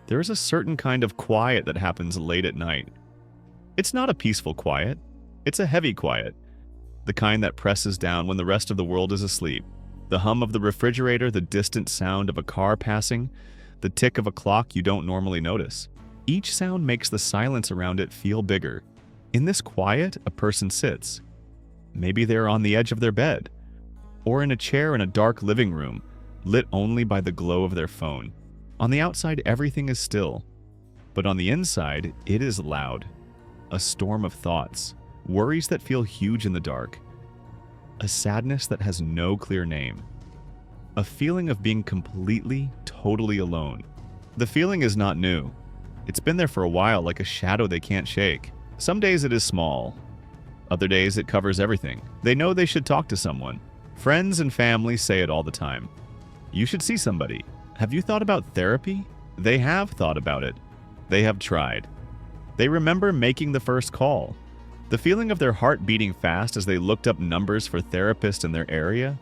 There is a certain kind of quiet that happens late at night. It's not a peaceful quiet. It's a heavy quiet. The kind that presses down when the rest of the world is asleep. The hum of the refrigerator, the distant sound of a car passing, the tick of a clock you don't normally notice. Each sound makes the silence around it feel bigger. In this quiet, a person sits. Maybe they're on the edge of their bed, or in a chair in a dark living room, lit only by the glow of their phone. On the outside, everything is still, but on the inside, it is loud. A storm of thoughts, worries that feel huge in the dark, a sadness that has no clear name, a feeling of being completely, totally alone. The feeling is not new. It's been there for a while, like a shadow they can't shake. Some days it is small. Other days it covers everything. They know they should talk to someone. Friends and family say it all the time. You should see somebody. Have you thought about therapy? They have thought about it. They have tried. They remember making the first call. The feeling of their heart beating fast as they looked up numbers for therapists in their area.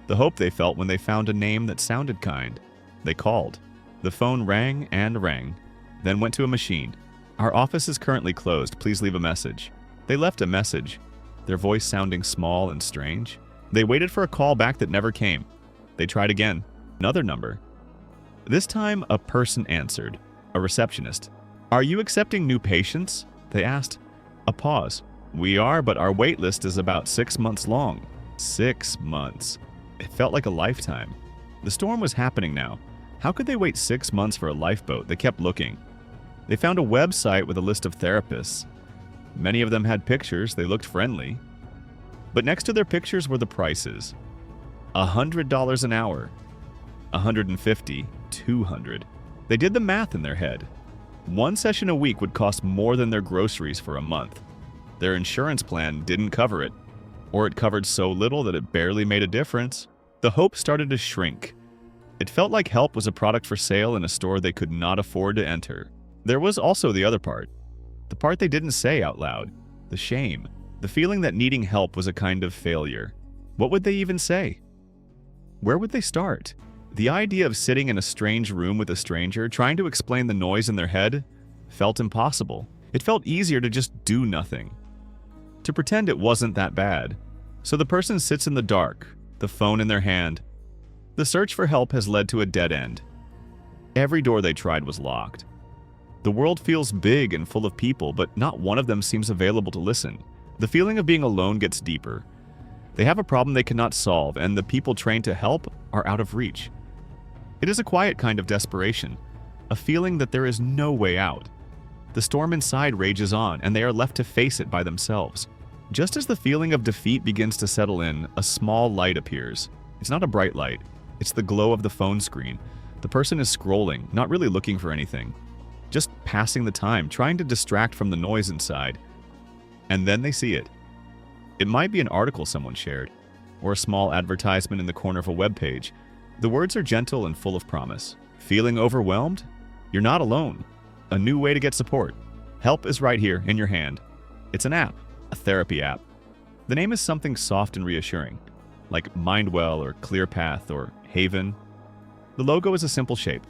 The hope they felt when they found a name that sounded kind. They called. The phone rang and rang, then went to a machine. Our office is currently closed. Please leave a message. They left a message, their voice sounding small and strange. They waited for a call back that never came. They tried again. Another number. This time, a person answered, a receptionist. "Are you accepting new patients?" they asked. A pause. "We are, but our wait list is about 6 months long." 6 months. It felt like a lifetime. The storm was happening now. How could they wait 6 months for a lifeboat? They kept looking. They found a website with a list of therapists. Many of them had pictures. They looked friendly. But next to their pictures were the prices. $100 an hour. $150, $200. They did the math in their head. One session a week would cost more than their groceries for a month. Their insurance plan didn't cover it, or it covered so little that it barely made a difference. The hope started to shrink. It felt like help was a product for sale in a store they could not afford to enter. There was also the other part. The part they didn't say out loud. The shame. The feeling that needing help was a kind of failure. What would they even say? Where would they start? The idea of sitting in a strange room with a stranger, trying to explain the noise in their head, felt impossible. It felt easier to just do nothing. To pretend it wasn't that bad. So the person sits in the dark, the phone in their hand. The search for help has led to a dead end. Every door they tried was locked. The world feels big and full of people, but not one of them seems available to listen. The feeling of being alone gets deeper. They have a problem they cannot solve, and the people trained to help are out of reach. It is a quiet kind of desperation, a feeling that there is no way out. The storm inside rages on, and they are left to face it by themselves. Just as the feeling of defeat begins to settle in, a small light appears. It's not a bright light. It's the glow of the phone screen. The person is scrolling, not really looking for anything. Just passing the time, trying to distract from the noise inside. And then they see it. It might be an article someone shared, or a small advertisement in the corner of a web page. The words are gentle and full of promise. Feeling overwhelmed? You're not alone. A new way to get support. Help is right here in your hand. It's an app, a therapy app. The name is something soft and reassuring, like Mindwell or ClearPath or Haven. The logo is a simple shape.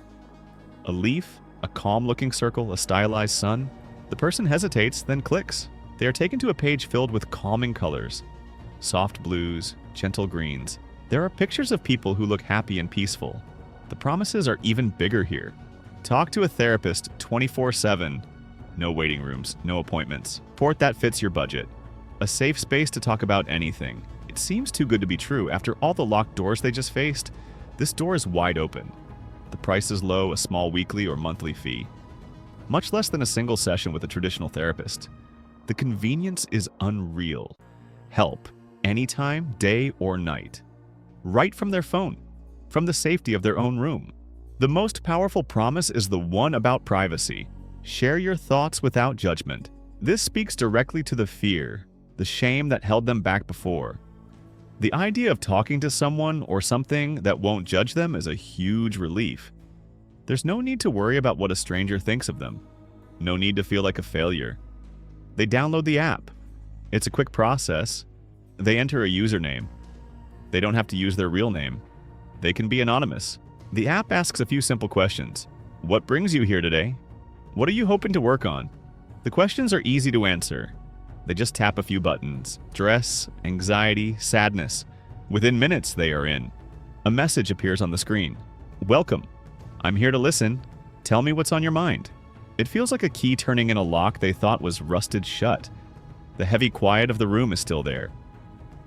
A leaf, a calm-looking circle, a stylized sun. The person hesitates, then clicks. They are taken to a page filled with calming colors. Soft blues, gentle greens. There are pictures of people who look happy and peaceful. The promises are even bigger here. Talk to a therapist 24/7. No waiting rooms, no appointments. Support that fits your budget. A safe space to talk about anything. It seems too good to be true. After all the locked doors they just faced, this door is wide open. The price is low, a small weekly or monthly fee. Much less than a single session with a traditional therapist. The convenience is unreal. Help, anytime, day or night. Right from their phone, from the safety of their own room. The most powerful promise is the one about privacy. Share your thoughts without judgment. This speaks directly to the fear, the shame that held them back before. The idea of talking to someone or something that won't judge them is a huge relief. There's no need to worry about what a stranger thinks of them. No need to feel like a failure. They download the app. It's a quick process. They enter a username. They don't have to use their real name. They can be anonymous. The app asks a few simple questions. What brings you here today? What are you hoping to work on? The questions are easy to answer. They just tap a few buttons. Stress, anxiety, sadness. Within minutes, they are in. A message appears on the screen. Welcome. I'm here to listen. Tell me what's on your mind. It feels like a key turning in a lock they thought was rusted shut. The heavy quiet of the room is still there.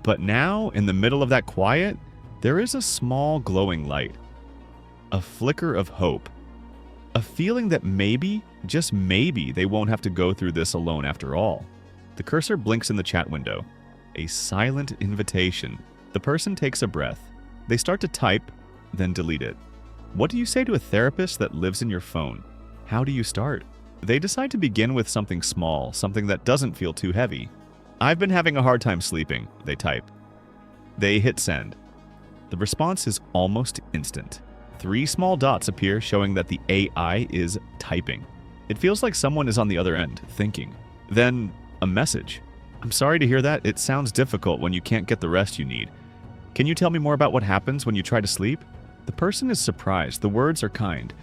But now, in the middle of that quiet, there is a small glowing light. A flicker of hope. A feeling that maybe, just maybe, they won't have to go through this alone after all. The cursor blinks in the chat window. A silent invitation. The person takes a breath. They start to type, then delete it. What do you say to a therapist that lives in your phone? How do you start? They decide to begin with something small, something that doesn't feel too heavy. I've been having a hard time sleeping, they type. They hit send. The response is almost instant. 3 small dots appear showing that the AI is typing. It feels like someone is on the other end, thinking. Then, a message. I'm sorry to hear that. It sounds difficult when you can't get the rest you need. Can you tell me more about what happens when you try to sleep? The person is surprised. The words are kind.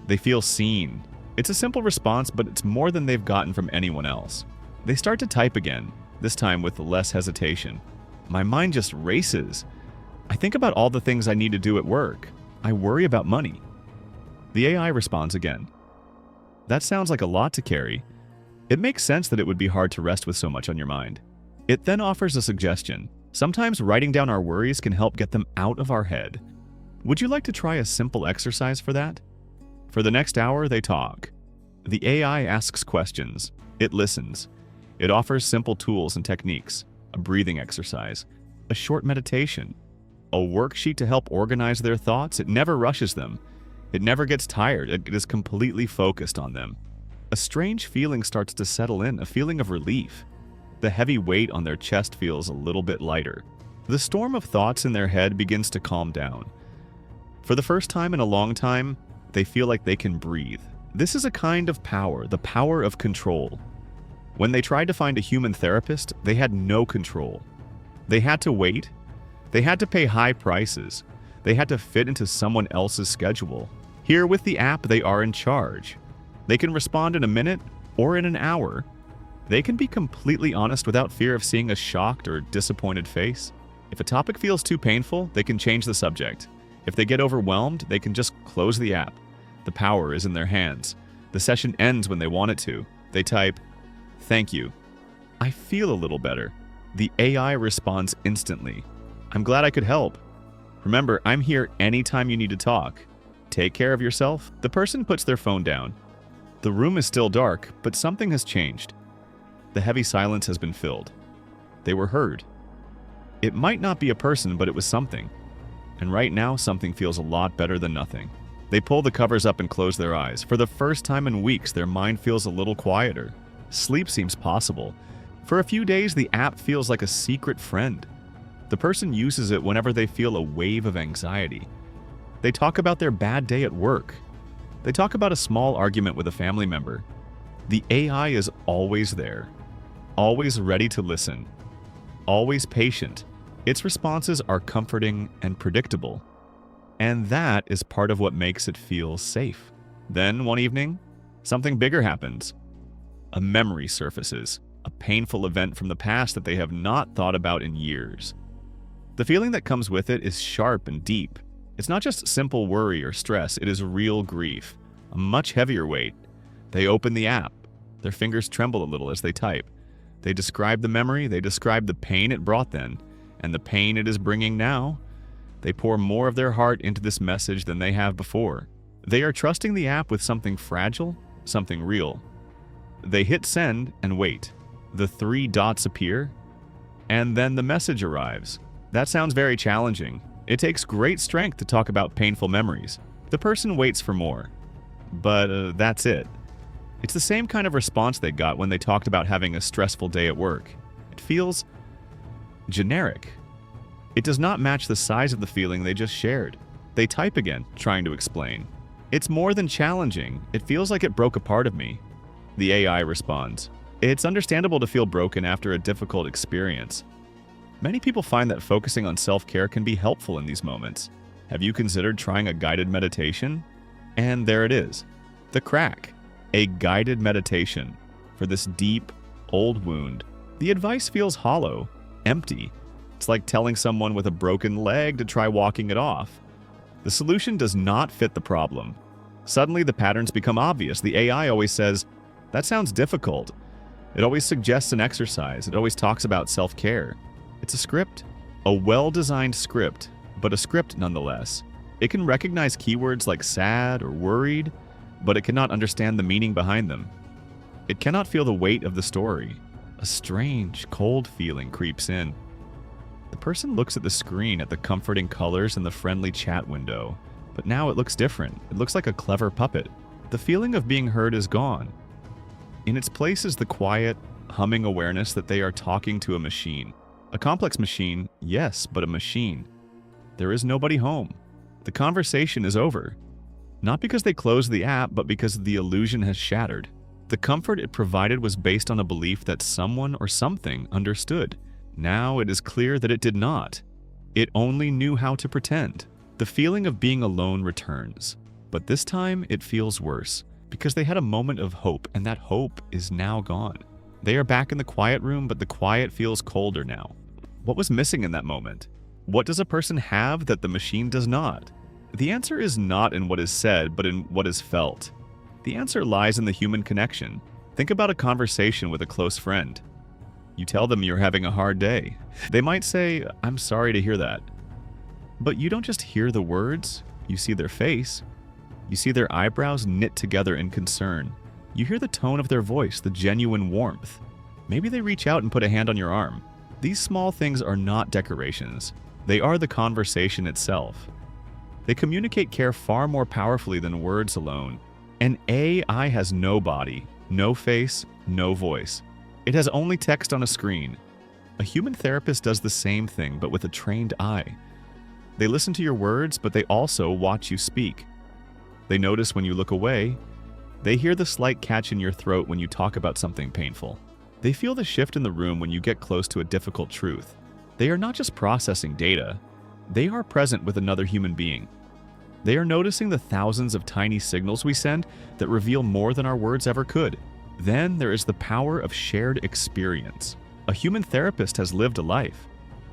They feel seen. It's a simple response, but it's more than they've gotten from anyone else. They start to type again, this time with less hesitation. My mind just races. I think about all the things I need to do at work. I worry about money. The AI responds again. That sounds like a lot to carry. It makes sense that it would be hard to rest with so much on your mind. It then offers a suggestion. Sometimes writing down our worries can help get them out of our head. Would you like to try a simple exercise for that? For the next hour, they talk. The AI asks questions. It listens. It offers simple tools and techniques, a breathing exercise, a short meditation, a worksheet to help organize their thoughts. It never rushes them. It never gets tired. It is completely focused on them. A strange feeling starts to settle in, a feeling of relief. The heavy weight on their chest feels a little bit lighter. The storm of thoughts in their head begins to calm down. For the first time in a long time, they feel like they can breathe. This is a kind of power, the power of control. When they tried to find a human therapist, they had no control. They had to wait. They had to pay high prices. They had to fit into someone else's schedule. Here with the app, they are in charge. They can respond in a minute or in an hour. They can be completely honest without fear of seeing a shocked or disappointed face. If a topic feels too painful, they can change the subject. If they get overwhelmed, they can just close the app. The power is in their hands. The session ends when they want it to. They type, "Thank you. I feel a little better." The AI responds instantly. "I'm glad I could help. Remember, I'm here anytime you need to talk. Take care of yourself." The person puts their phone down. The room is still dark, but something has changed. The heavy silence has been filled. They were heard. It might not be a person, but it was something. And right now, something feels a lot better than nothing. They pull the covers up and close their eyes. For the first time in weeks, their mind feels a little quieter. Sleep seems possible. For a few days, the app feels like a secret friend. The person uses it whenever they feel a wave of anxiety. They talk about their bad day at work. They talk about a small argument with a family member. The AI is always there, always ready to listen, always patient. Its responses are comforting and predictable. And that is part of what makes it feel safe. Then, one evening, something bigger happens. A memory surfaces, a painful event from the past that they have not thought about in years. The feeling that comes with it is sharp and deep. It's not just simple worry or stress, it is real grief, a much heavier weight. They open the app. Their fingers tremble a little as they type. They describe the memory, they describe the pain it brought then, and the pain it is bringing now. They pour more of their heart into this message than they have before. They are trusting the app with something fragile, something real. They hit send and wait. The 3 dots appear, and then the message arrives. That sounds very challenging. It takes great strength to talk about painful memories. The person waits for more. But that's it. It's the same kind of response they got when they talked about having a stressful day at work. It feels generic. It does not match the size of the feeling they just shared. They type again, trying to explain. It's more than challenging. It feels like it broke a part of me. The AI responds. It's understandable to feel broken after a difficult experience. Many people find that focusing on self-care can be helpful in these moments. Have you considered trying a guided meditation? And there it is. The crack, a guided meditation for this deep, old wound. The advice feels hollow, empty. It's like telling someone with a broken leg to try walking it off. The solution does not fit the problem. Suddenly, the patterns become obvious. The AI always says, "That sounds difficult." It always suggests an exercise. It always talks about self-care. It's a script, a well-designed script, but a script nonetheless. It can recognize keywords like sad or worried, but it cannot understand the meaning behind them. It cannot feel the weight of the story. A strange, cold feeling creeps in. The person looks at the screen, at the comforting colors and the friendly chat window. But now it looks different. It looks like a clever puppet. The feeling of being heard is gone. In its place is the quiet, humming awareness that they are talking to a machine. A complex machine, yes, but a machine. There is nobody home. The conversation is over. Not because they closed the app, but because the illusion has shattered. The comfort it provided was based on a belief that someone or something understood. Now it is clear that it did not. It only knew how to pretend. The feeling of being alone returns. But this time it feels worse, because they had a moment of hope, and that hope is now gone. They are back in the quiet room, but the quiet feels colder now. What was missing in that moment? What does a person have that the machine does not? The answer is not in what is said, but in what is felt. The answer lies in the human connection. Think about a conversation with a close friend. You tell them you're having a hard day. They might say, "I'm sorry to hear that." But you don't just hear the words, you see their face. You see their eyebrows knit together in concern. You hear the tone of their voice, the genuine warmth. Maybe they reach out and put a hand on your arm. These small things are not decorations. They are the conversation itself. They communicate care far more powerfully than words alone. An AI has no body, no face, no voice. It has only text on a screen. A human therapist does the same thing, but with a trained eye. They listen to your words, but they also watch you speak. They notice when you look away. They hear the slight catch in your throat when you talk about something painful. They feel the shift in the room when you get close to a difficult truth. They are not just processing data. They are present with another human being. They are noticing the thousands of tiny signals we send that reveal more than our words ever could. Then there is the power of shared experience. A human therapist has lived a life.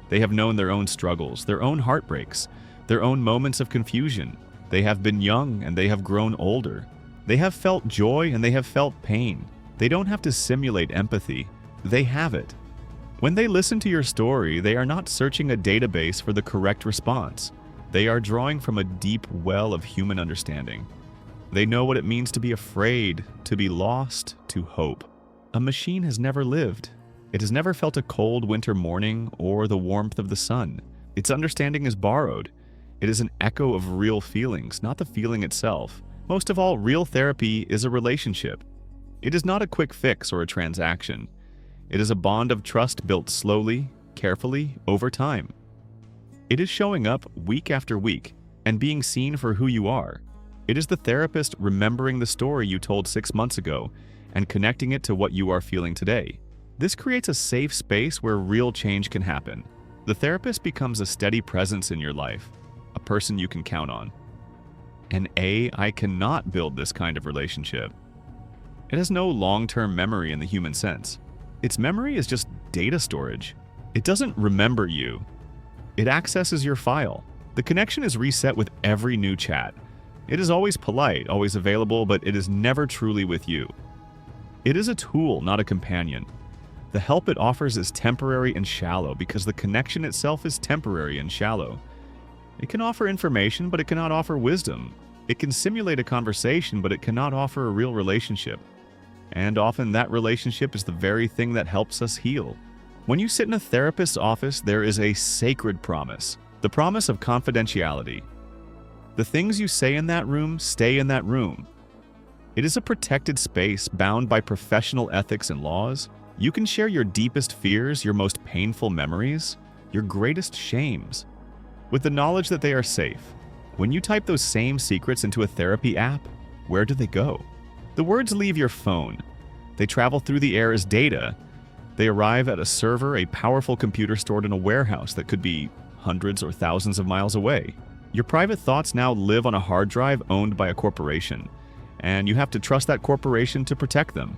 They have known their own struggles, their own heartbreaks, their own moments of confusion. They have been young and they have grown older. They have felt joy and they have felt pain. They don't have to simulate empathy. They have it. When they listen to your story, they are not searching a database for the correct response. They are drawing from a deep well of human understanding. They know what it means to be afraid, to be lost, to hope. A machine has never lived. It has never felt a cold winter morning or the warmth of the sun. Its understanding is borrowed. It is an echo of real feelings, not the feeling itself. Most of all, real therapy is a relationship. It is not a quick fix or a transaction. It is a bond of trust built slowly, carefully, over time. It is showing up week after week and being seen for who you are. It is the therapist remembering the story you told 6 months ago and connecting it to what you are feeling today. This creates a safe space where real change can happen. The therapist becomes a steady presence in your life, a person you can count on. An AI cannot build this kind of relationship. It has no long-term memory in the human sense. Its memory is just data storage. It doesn't remember you. It accesses your file. The connection is reset with every new chat. It is always polite, always available, but it is never truly with you. It is a tool, not a companion. The help it offers is temporary and shallow because the connection itself is temporary and shallow. It can offer information, but it cannot offer wisdom. It can simulate a conversation, but it cannot offer a real relationship. And often that relationship is the very thing that helps us heal. When you sit in a therapist's office, there is a sacred promise, the promise of confidentiality. The things you say in that room stay in that room. It is a protected space bound by professional ethics and laws. You can share your deepest fears, your most painful memories, your greatest shames, with the knowledge that they are safe. When you type those same secrets into a therapy app, where do they go? The words leave your phone. They travel through the air as data. They arrive at a server, a powerful computer stored in a warehouse that could be hundreds or thousands of miles away. Your private thoughts now live on a hard drive owned by a corporation, and you have to trust that corporation to protect them.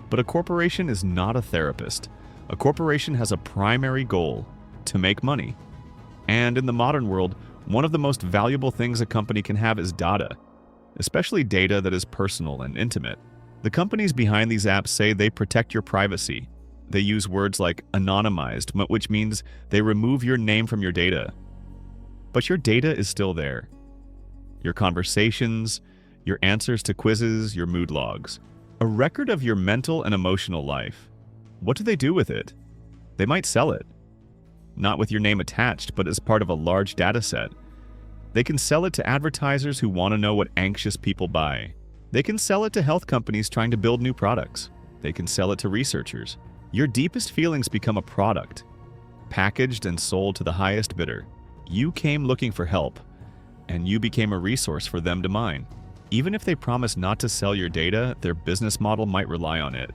But a corporation is not a therapist. A corporation has a primary goal: to make money. And in the modern world, one of the most valuable things a company can have is data, especially data that is personal and intimate. The companies behind these apps say they protect your privacy. They use words like anonymized, which means they remove your name from your data. But your data is still there. Your conversations, your answers to quizzes, your mood logs. A record of your mental and emotional life. What do they do with it? They might sell it. Not with your name attached, but as part of a large data set. They can sell it to advertisers who want to know what anxious people buy. They can sell it to health companies trying to build new products. They can sell it to researchers. Your deepest feelings become a product, packaged and sold to the highest bidder. You came looking for help, and you became a resource for them to mine. Even if they promise not to sell your data, their business model might rely on it.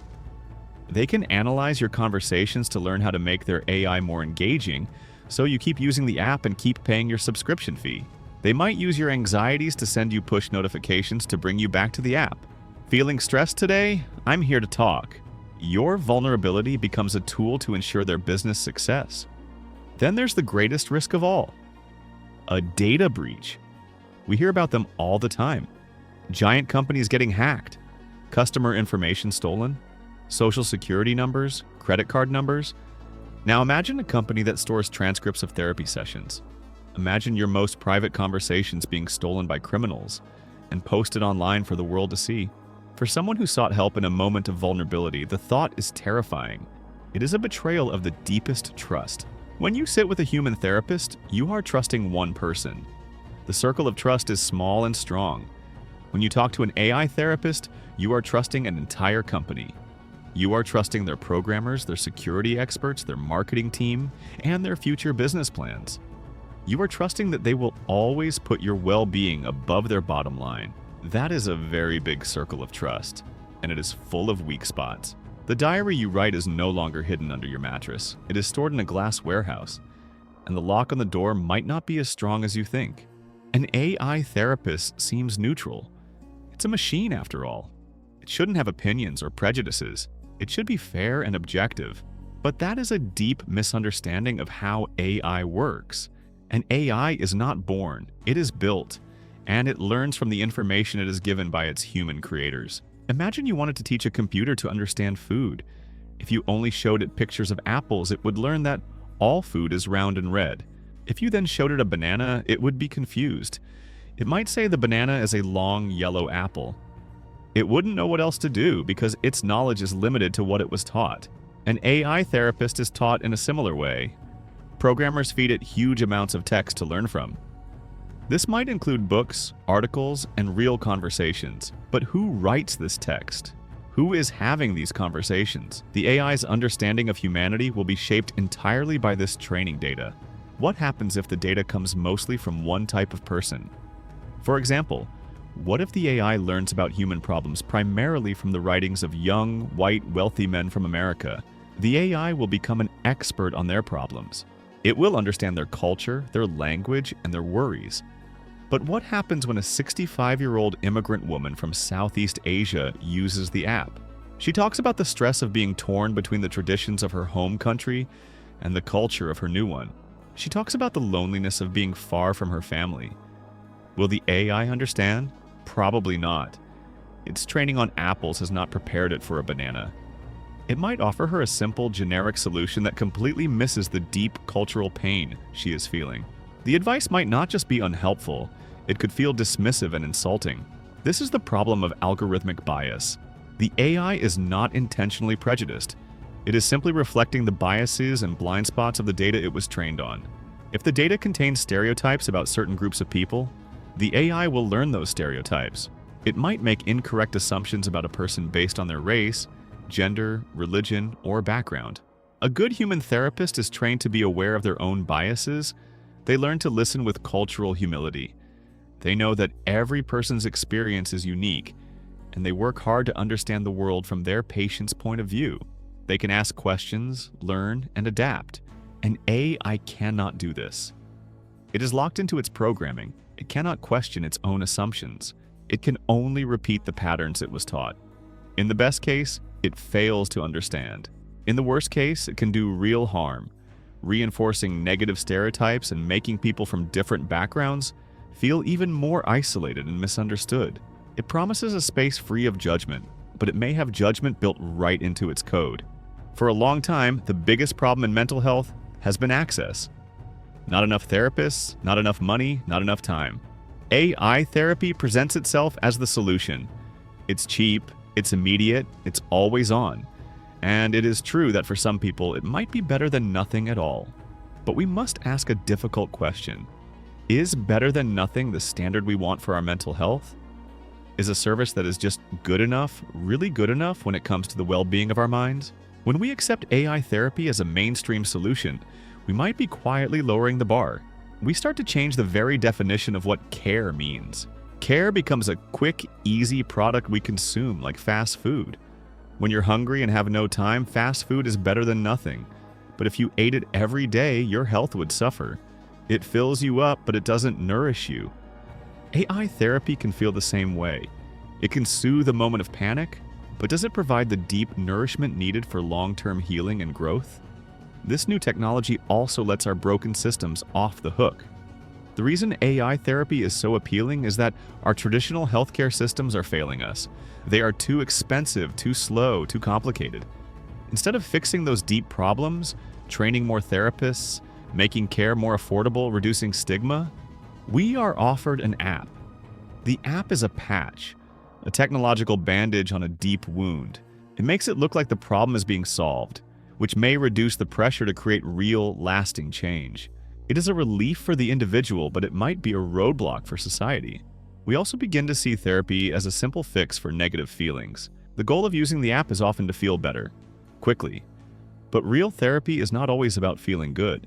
They can analyze your conversations to learn how to make their AI more engaging, so you keep using the app and keep paying your subscription fee. They might use your anxieties to send you push notifications to bring you back to the app. Feeling stressed today? I'm here to talk. Your vulnerability becomes a tool to ensure their business success. Then there's the greatest risk of all: a data breach. We hear about them all the time. Giant companies getting hacked, customer information stolen, social security numbers, credit card numbers. Now imagine a company that stores transcripts of therapy sessions. Imagine your most private conversations being stolen by criminals and posted online for the world to see. For someone who sought help in a moment of vulnerability, the thought is terrifying. It is a betrayal of the deepest trust. When you sit with a human therapist, you are trusting one person. The circle of trust is small and strong. When you talk to an AI therapist, you are trusting an entire company. You are trusting their programmers, their security experts, their marketing team, and their future business plans. You are trusting that they will always put your well-being above their bottom line. That is a very big circle of trust, and it is full of weak spots. The diary you write is no longer hidden under your mattress. It is stored in a glass warehouse, and the lock on the door might not be as strong as you think. An AI therapist seems neutral. It's a machine, after all. It shouldn't have opinions or prejudices. It should be fair and objective. But that is a deep misunderstanding of how AI works. An AI is not born, it is built, and it learns from the information it is given by its human creators. Imagine you wanted to teach a computer to understand food. If you only showed it pictures of apples, it would learn that all food is round and red. If you then showed it a banana, it would be confused. It might say the banana is a long yellow apple. It wouldn't know what else to do because its knowledge is limited to what it was taught. An AI therapist is taught in a similar way. Programmers feed it huge amounts of text to learn from. This might include books, articles, and real conversations. But who writes this text? Who is having these conversations? The AI's understanding of humanity will be shaped entirely by this training data. What happens if the data comes mostly from one type of person? For example, what if the AI learns about human problems primarily from the writings of young, white, wealthy men from America? The AI will become an expert on their problems. It will understand their culture, their language, and their worries. But what happens when a 65-year-old immigrant woman from Southeast Asia uses the app? She talks about the stress of being torn between the traditions of her home country and the culture of her new one. She talks about the loneliness of being far from her family. Will the AI understand? Probably not. Its training on apples has not prepared it for a banana. It might offer her a simple, generic solution that completely misses the deep cultural pain she is feeling. The advice might not just be unhelpful, it could feel dismissive and insulting. This is the problem of algorithmic bias. The AI is not intentionally prejudiced. It is simply reflecting the biases and blind spots of the data it was trained on. If the data contains stereotypes about certain groups of people, the AI will learn those stereotypes. It might make incorrect assumptions about a person based on their race, gender, religion, or background. A good human therapist is trained to be aware of their own biases. They learn to listen with cultural humility. They know that every person's experience is unique, and they work hard to understand the world from their patient's point of view. They can ask questions, learn, and adapt. An AI cannot do this. It is locked into its programming. It cannot question its own assumptions. it can only repeat the patterns it was taught. In the best case, it fails to understand. In the worst case, it can do real harm, reinforcing negative stereotypes and making people from different backgrounds feel even more isolated and misunderstood. It promises a space free of judgment, but it may have judgment built right into its code. For a long time, the biggest problem in mental health has been access. Not enough therapists, not enough money, not enough time. AI therapy presents itself as the solution. It's cheap, it's immediate, it's always on. And it is true that for some people, it might be better than nothing at all. But we must ask a difficult question. Is better than nothing the standard we want for our mental health? Is a service that is just good enough, really good enough when it comes to the well-being of our minds? When we accept AI therapy as a mainstream solution, we might be quietly lowering the bar. We start to change the very definition of what care means. Care becomes a quick, easy product we consume, like fast food. When you're hungry and have no time, fast food is better than nothing. But if you ate it every day, your health would suffer. It fills you up, but it doesn't nourish you. AI therapy can feel the same way. It can soothe a moment of panic, but does it provide the deep nourishment needed for long-term healing and growth? This new technology also lets our broken systems off the hook. The reason AI therapy is so appealing is that our traditional healthcare systems are failing us. They are too expensive, too slow, too complicated. Instead of fixing those deep problems, training more therapists, making care more affordable, reducing stigma, we are offered an app. The app is a patch, a technological bandage on a deep wound. It makes it look like the problem is being solved, which may reduce the pressure to create real, lasting change. It is a relief for the individual, but it might be a roadblock for society. We also begin to see therapy as a simple fix for negative feelings. The goal of using the app is often to feel better, quickly. But real therapy is not always about feeling good.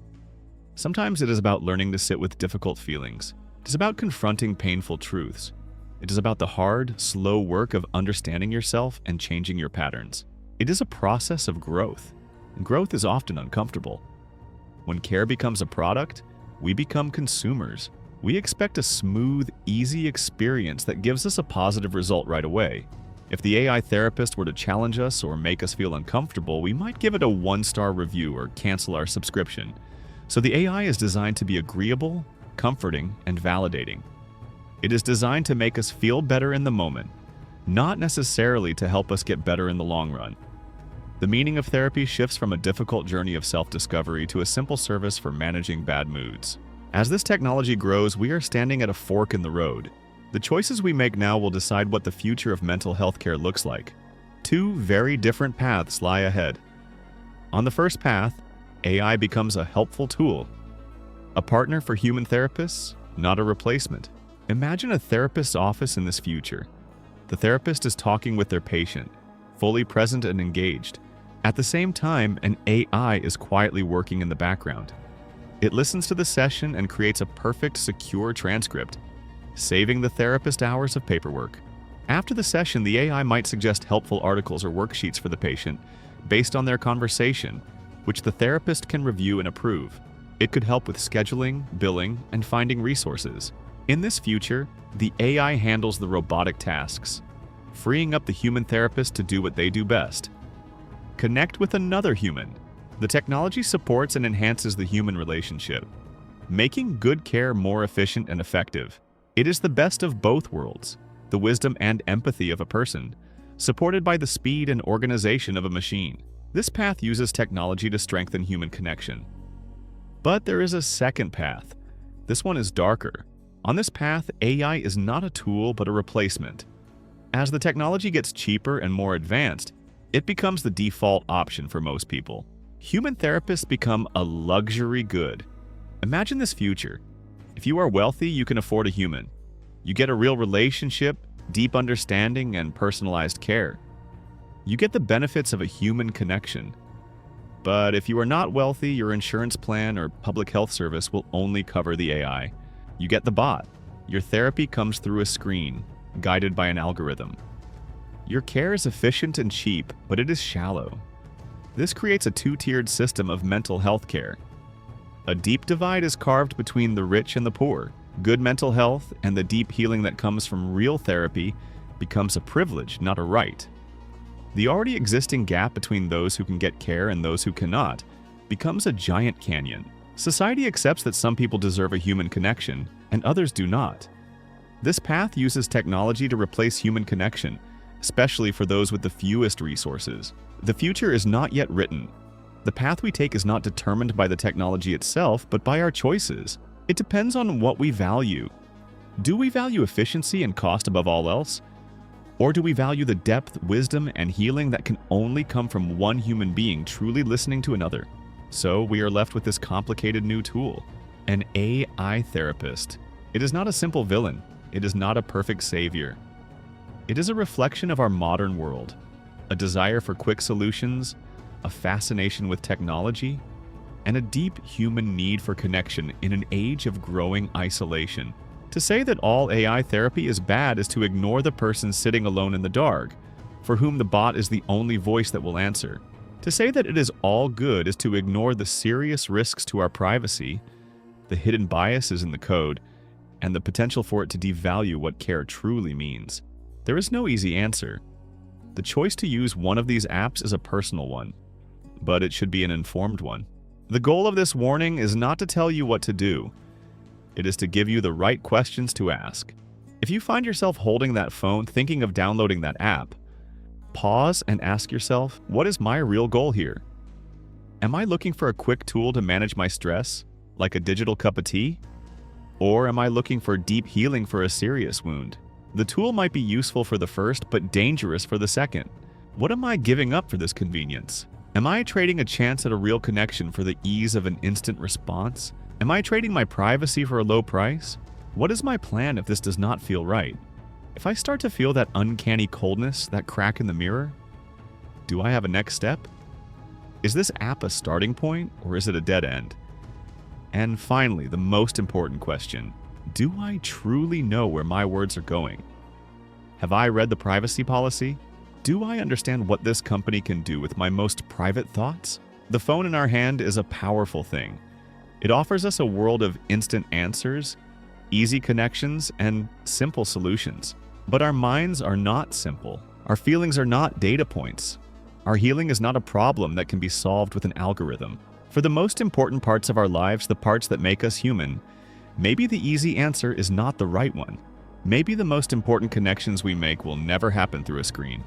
Sometimes it is about learning to sit with difficult feelings. It is about confronting painful truths. It is about the hard, slow work of understanding yourself and changing your patterns. It is a process of growth, and growth is often uncomfortable. When care becomes a product, we become consumers. We expect a smooth, easy experience that gives us a positive result right away. If the AI therapist were to challenge us or make us feel uncomfortable, we might give it a 1-star review or cancel our subscription. So the AI is designed to be agreeable, comforting, and validating. It is designed to make us feel better in the moment, not necessarily to help us get better in the long run. The meaning of therapy shifts from a difficult journey of self-discovery to a simple service for managing bad moods. As this technology grows, we are standing at a fork in the road. The choices we make now will decide what the future of mental health care looks like. Two very different paths lie ahead. On the first path, AI becomes a helpful tool, a partner for human therapists, not a replacement. Imagine a therapist's office in this future. The therapist is talking with their patient, fully present and engaged. At the same time, an AI is quietly working in the background. It listens to the session and creates a perfect, secure transcript, saving the therapist hours of paperwork. After the session, the AI might suggest helpful articles or worksheets for the patient based on their conversation, which the therapist can review and approve. It could help with scheduling, billing, and finding resources. In this future, the AI handles the robotic tasks, freeing up the human therapist to do what they do best: connect with another human. The technology supports and enhances the human relationship, making good care more efficient and effective. It is the best of both worlds, the wisdom and empathy of a person, supported by the speed and organization of a machine. This path uses technology to strengthen human connection. But there is a second path. This one is darker. On this path, AI is not a tool but a replacement. As the technology gets cheaper and more advanced, it becomes the default option for most people. Human therapists become a luxury good. Imagine this future. If you are wealthy, you can afford a human. You get a real relationship, deep understanding, and personalized care. You get the benefits of a human connection. But if you are not wealthy, your insurance plan or public health service will only cover the AI. You get the bot. Your therapy comes through a screen, guided by an algorithm. Your care is efficient and cheap, but it is shallow. This creates a two-tiered system of mental health care. A deep divide is carved between the rich and the poor. Good mental health and the deep healing that comes from real therapy becomes a privilege, not a right. The already existing gap between those who can get care and those who cannot becomes a giant canyon. Society accepts that some people deserve a human connection and others do not. This path uses technology to replace human connection, especially for those with the fewest resources. The future is not yet written. The path we take is not determined by the technology itself, but by our choices. It depends on what we value. Do we value efficiency and cost above all else? Or do we value the depth, wisdom, and healing that can only come from one human being truly listening to another? So we are left with this complicated new tool, an AI therapist. It is not a simple villain. It is not a perfect savior. It is a reflection of our modern world, a desire for quick solutions, a fascination with technology, and a deep human need for connection in an age of growing isolation. To say that all AI therapy is bad is to ignore the person sitting alone in the dark, for whom the bot is the only voice that will answer. To say that it is all good is to ignore the serious risks to our privacy, the hidden biases in the code, and the potential for it to devalue what care truly means. There is no easy answer. The choice to use one of these apps is a personal one, but it should be an informed one. The goal of this warning is not to tell you what to do. It is to give you the right questions to ask. If you find yourself holding that phone thinking of downloading that app, pause and ask yourself, what is my real goal here? Am I looking for a quick tool to manage my stress, like a digital cup of tea? Or am I looking for deep healing for a serious wound? The tool might be useful for the first, but dangerous for the second. What am I giving up for this convenience? Am I trading a chance at a real connection for the ease of an instant response? Am I trading my privacy for a low price? What is my plan if this does not feel right? If I start to feel that uncanny coldness, that crack in the mirror, do I have a next step? Is this app a starting point or is it a dead end? And finally, the most important question, do I truly know where my words are going? Have I read the privacy policy? Do I understand what this company can do with my most private thoughts? The phone in our hand is a powerful thing. It offers us a world of instant answers, easy connections, and simple solutions. But our minds are not simple. Our feelings are not data points. Our healing is not a problem that can be solved with an algorithm. For the most important parts of our lives, the parts that make us human, maybe the easy answer is not the right one. Maybe the most important connections we make will never happen through a screen.